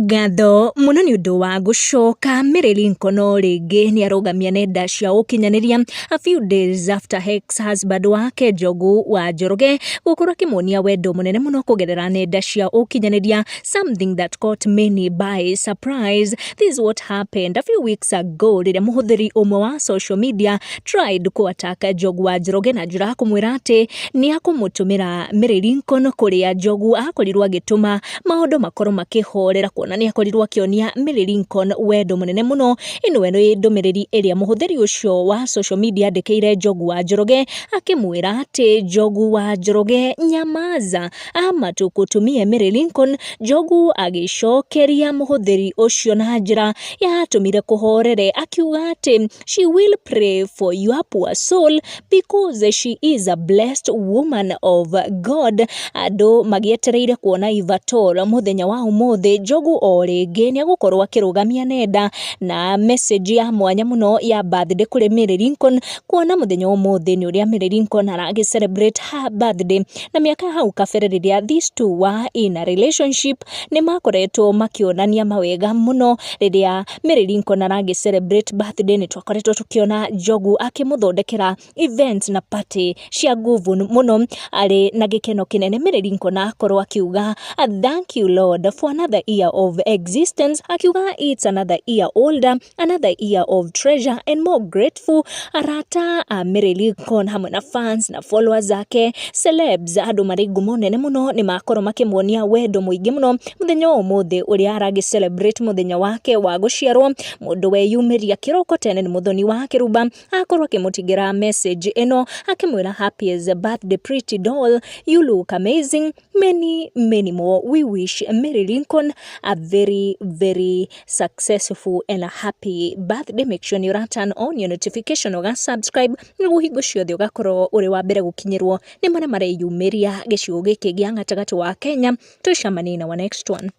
Ngatho muno ni undu wa gucoka Mary Lincoln ringi ni arugamia nenda cia ukinyaniria a few days after ex-husband wake Njogu wa Njoroge gukorwo akimuonia wendo munene muno kugerera nenda cia ukinyaniria, something that caught many by surprise. This is what happened a few weeks ago riria muhuthiri umwe wa social media tried to attack Njogu wa Njoroge na njira kumwira ati ni akumutumira Mary Lincoln kuria Njogu akorirwo agituma maundu makorwo makihorera kuona ni akorirwo akionia Mary Lincoln wendo munene muno. Ino eno ndumiriri iria muhuthiri ucio wa social media ndekeire Njogu wa Njoroge akimwira ati Njogu wa Njoroge nyamaza ama tukutumie Mary Lincoln. Njogu agicokeria muhuthiri ucio na njira yatumire kuhorere akiuga ati she will pray for your poor soul because she is a blessed woman of God. Andu magietereire kuona ivatora muthenya wa umuthi Njogu o ringi ni agukorwo akirugamia nenda na message ya mwanya muno ya birthday kuri Mary Lincoln, kuona muthenya umuthi ni uria Mary Lincoln aragi celebrate her birthday. Na miaka hau kabere riria these two were in a relationship ni makoretwo makionania mawega muno. Riria Mary Lincoln aragi celebrate birthday ni twakoretwo tukiona Njogu akimuthondekera events na party cia nguvu muno ari na gikeno kinene. Mary Lincoln akorwo akiuga thank you Lord for another year of existence, akiuga it's another year older, another year of treasure and more grateful. Arata Mary Lincoln hamwe na fans na followers zake, celebs, andu mari ngumo nene muno ni makorwo makimuonia wendo muingi muno muthenya umuthi uria aragi celebrate muthenya wake wa guciarwo. Mundu weyumiria kiroko tene ni muthoni wa Kiruba akorwo akimutigira message eno akimwira happy as a birthday pretty doll, you look amazing, many more. We wish Mary Lincoln a very successful and a happy birthday. Make sure you turn on your notification or subscribe niguo hingo ciothe ugakorwo uri wa mbere gukinyirwo ni maria mareyumiria gicigo giki gia gatagati wa Kenya. Tucemanie na next one.